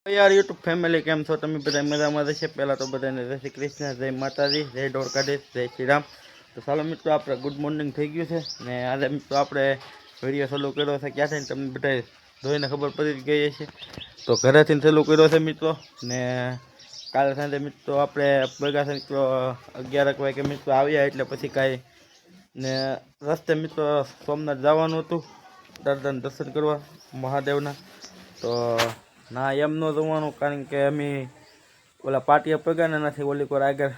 यार YouTube family केम छो तमे बधा मजामां छे। पहला तो बधाने जय श्री कृष्ण, जय माताजी, जय द्वारकाधीश, जय श्री राम। तो चालो मित्रों आपणे गुड मॉर्निंग थई गयुं छे ने आज मित्रों आपणे विडियो चालू कर्यो छे क्या थईने तमने बधाए जोईने खबर पड़ी गई छे। तो घरेथीने चालू कर्यो छे मित्रों ने काले सांजे मित्रों आपणे भेगा छे मित्रों 11 वागे मित्रों आव्या एटले पछी काई ने रस्ते मित्रों सोमनाथ जवानुं हतुं दर्शन करवा महादेवना। तो ना एम न जवानुं कारण के अमी ओला पाटिया पगाने नथी ओली कोर आगे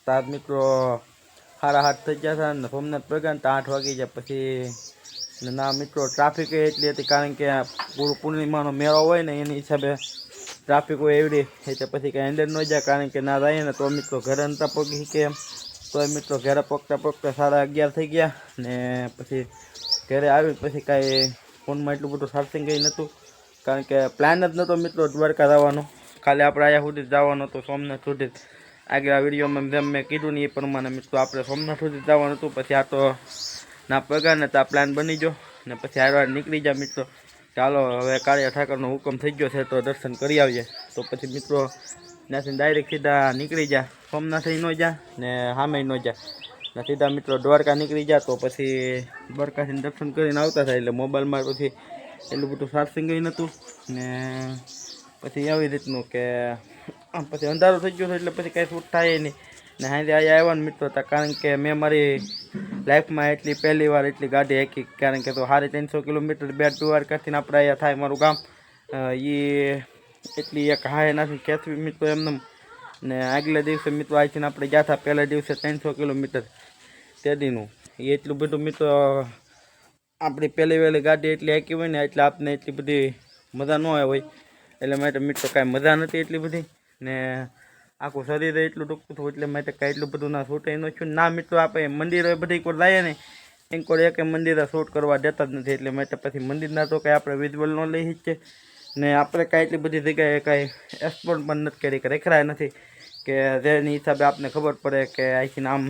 तार मित्रों 7:30 थई गया था ने सोमनाथ पगाने तो 8 वागी गया पछी ना मित्रों ट्राफिक एटली हती कारण के पूरो पूर्णिमानो मेळो होय ने एनी हिसाबे ट्राफिक होय एवडी એટલે પછી કાંઈ અંદર ન જાય કારણ કે ના જાય ને તો મિત્રો ઘરે નતા પગી કે તો મિત્રો ઘરે પગતા 11:30 થઈ ગયા ને પછી ઘરે આવી પછી કાંઈ ફોનમાં એટલું બધું ચાર્જિંગ ગઈ નહોતું કારણ કે પ્લાન જ નહોતો મિત્રો દ્વારકા જવાનો, ખાલી આપણે આયા સુધી જવાનો હતો સોમનાથ સુધી। આગળ આ વિડીયોમાં જેમ મેં કીધું ને એ પ્રમાણે મિત્રો આપણે સોમનાથ સુધી જવાનું હતું પછી આ તો ના પગા ને તો આ પ્લાન બની ગયો ને પછી હારવાર નીકળી જા મિત્રો ચાલો હવે કાળિયા ઠાકરનો હુકમ થઈ ગયો છે તો દર્શન કરી આવીએ। તો પછી મિત્રો ત્યાંથી ડાયરેક્ટ સીધા નીકળી જા સોમનાથ ન જા ને સામે ન જા ને સીધા મિત્રો દ્વારકા નીકળી જા। તો પછી દ્વારકાથી દર્શન કરીને આવતા થાય એટલે મોબાઈલમાં પછી એટલું બધું ચાર્જિંગ નહોતું ને પછી આવી રીતનું કે પછી અંધારું થઈ ગયું એટલે પછી કાંઈ શૂટ થાય નહીં ને હાંજે અહીંયા આવ્યા ને મિત્રો કારણ કે મેં મારી લાઈફમાં એટલી પહેલી વાર એટલી ગાડી હાંકી કારણ કે તો 350 કિલોમીટર બેટ દ્વારકાથી આપણે અહીંયા થાય મારું ગામ એ એટલી એક હાય નથી ખેંચવી મિત્રો એમને ને આગલા દિવસે મિત્રો અહીંથી આપણે ગયા હતા પહેલા દિવસે 300 કિલોમીટર તે દીનું એ એટલું બધું મિત્રો આપણી પહેલી વહેલી ગાડી એટલી હાંકી હોય ને એટલે આપને એટલી બધી મજા ન આવે હોય એટલે માટે મિત્રો કાંઈ મજા નથી એટલી બધી ને આખું શરીર એટલું દુખતું હતું એટલે માટે કાંઈ એટલું બધું ના શૂટ ન થયું ના મિત્રો આપણે મંદિરે બધી કોઈ જાય ને એમ કોઈ એક મંદિરે શૂટ કરવા દેતા જ નથી એટલે માટે પછી મંદિરના તો કાંઈ આપણે વિઝ્યુઅલ ન લઈ શકીએ ને આપણે કાંઈ એટલી બધી જગ્યાએ કાંઈ એક્સપ્લોર પણ નથી કરી કે રેખરાય નથી કે જેની હિસાબે આપને ખબર પડે કે અહીંથી આમ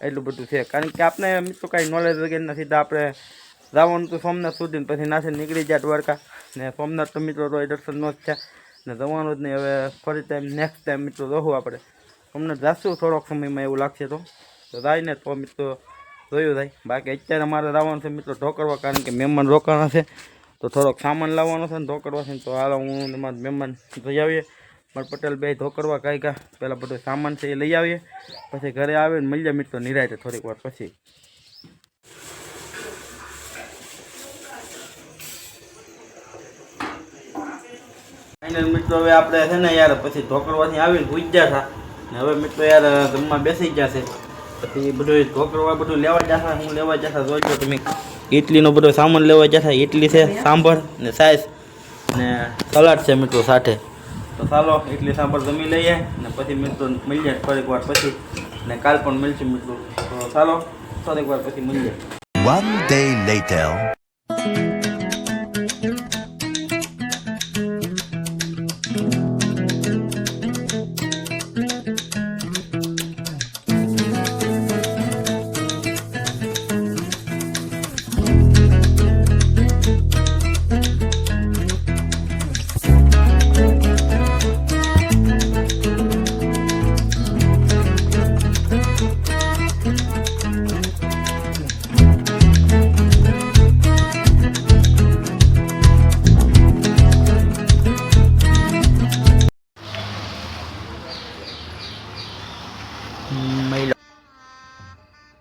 એટલું બધું છે કારણ કે આપણે મિત્રો કાંઈ નોલેજ વગેરે નથી તો આપણે જવાનું તો સોમનાથ સુધી ને પછી નાથી નીકળી જાય દ્વારકા ને સોમનાથ તો મિત્રો તો દર્શન ન જ થયા ને જવાનું જ નહીં। હવે ફરી ટાઈમ નેક્સ્ટ ટાઈમ મિત્રો રહું આપણે સોમનાથ જાશું થોડોક સમયમાં એવું લાગશે તો જાય ને તો મિત્રો જોયું થાય બાકી અત્યારે અમારે જવાનું છે મિત્રો ઢોકરવા કારણ કે મહેમાન રોકાણા છે તો થોડોક સામાન લાવવાનો છે ને ઢોકરવા છે તો હાલો હું તમારા મહેમાન જઈ આવીએ મારા પટેલ બે ઢોકરવા કાંઈ કાં પહેલાં બધો સામાન છે એ લઈ આવીએ પછી ઘરે આવીને મળીએ મિત્રો નિરાયતે થોડીક વાર પછી। મિત્રો હવે આપણે છે ને યાર પછી ઢોકરવાથી આવીને પૂજ્યા હતા ને હવે મિત્રો યાર જમવા બેસી ગયા છે પછી બધું ઢોકરવા બધું લેવા જતા હું લેવા જતા જોઈજો તમે ઇડલીનો બધો સામાન લેવા જતા ઇડલી છે સાંભર ને સાઈસ ને સલાડ છે મિત્રો સાથે તો ચાલો ઇડલી સાંભર જમી લઈએ ને પછી મિત્રો મળીએ થોડીક વાર પછી ને કાલ પણ મળશું મિત્રો તો ચાલો થોડીક વાર પછી મળીએ। One day later.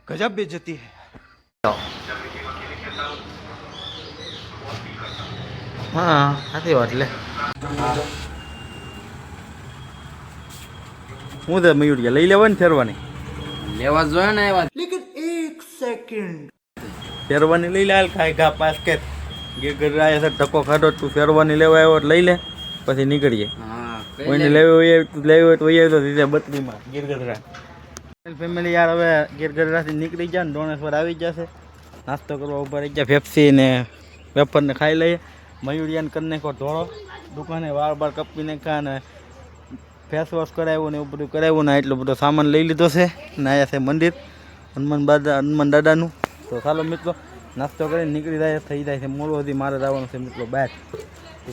गजब बेइज्जती है। हाँ साચી વાત લે હું તો મયુરિયા લઈ લેવાની ફેરવાની लेवा जो है ना लेकिन एक सेकंड ફેરવાની લઈ લે ખાય ઘા પાસ કે ઘર આયા છે ધક્કો ખાધો તું ફેરવાની લેવા આવ્યો લઈ લે પછી નીકળીએ हाँ કોઈને લેવી હોય તો વહી તો સીધા બત્રીમાં ગીરગઢડા ફેમિલી યાર હવે ગીરગઢડાથી નીકળી જાય ને ડોણેશ્વર આવી જશે નાસ્તો કરવા ઉભા રહી ગયા પેપ્સી ને વેફરને ખાઈ લઈએ મયુરિયાને કરી નાખો ધોળો દુકાને વાળ કપી નાખ્યા ને ફેસ વોશ કરાવ્યું ને એવું બધું કરાવ્યું ને એટલો બધો સામાન લઈ લીધો છે ને અહીંયા છે મંદિર હનુમાન દાદાનું તો ચાલો મિત્રો નાસ્તો કરીને નીકળી જાય થઈ જાય છે મોડું સુધી મારે જવાનું છે મિત્રો બહાર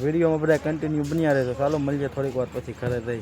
વિડીયોમાં બધા કન્ટિન્યુ બન્યા રહેજો. ચાલો મળીએ થોડીક વાર પછી ઘરે જઈ.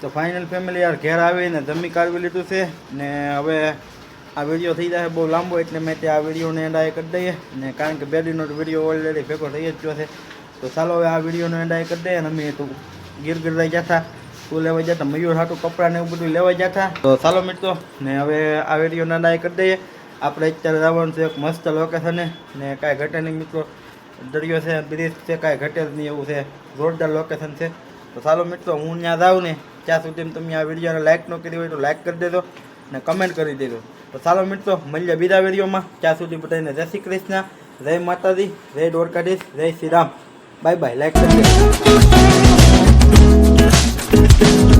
તો ફાઇનલ ફેમિલી યાર ઘેર આવીને જમી કાઢવી લીધું છે ને હવે આ વિડીયો થઈ જાય બહુ લાંબો એટલે મેં તે આ વિડીયોને એન્ડ કરી દઈએ ને કારણ કે બે દિનનો વિડીયો ઓલરેડી ભેગો થઈ જ ગયો છે. તો ચાલો હવે આ વિડીયોનો એન્ડ કરી દઈએ અને અમે તું ગીર લઈ જતા તું લેવા જતા મયુર હાટું કપડાં ને એવું બધું લેવા જતા. તો ચાલો મિત્રો ને હવે આ વિડીયોને એન્ડ કરી દઈએ. આપણે અત્યારે જવાનું છે એક મસ્ત લોકેશને ને કાંઈ ઘટે નહીં મિત્રો. દરિયો છે, બ્રિજ છે, કાંઈ ઘટે જ નહીં એવું છે. જોરદાર લોકેશન છે. તો ચાલો મિત્રો હું ત્યાં જાઉં ને ત્યાં સુધી તમે આ વિડીયોને લાઇક ન કરી હોય તો લાઇક કરી દેજો ને કમેન્ટ કરી દેજો. તો ચાલો મિત્રો મળીએ બીજા વિડીયોમાં. ત્યાં સુધી બધાને જય શ્રી કૃષ્ણ, જય માતાજી, જય દ્વારકાધીશ, જય Shri Ram. Bye bye. Like કરી દેજો.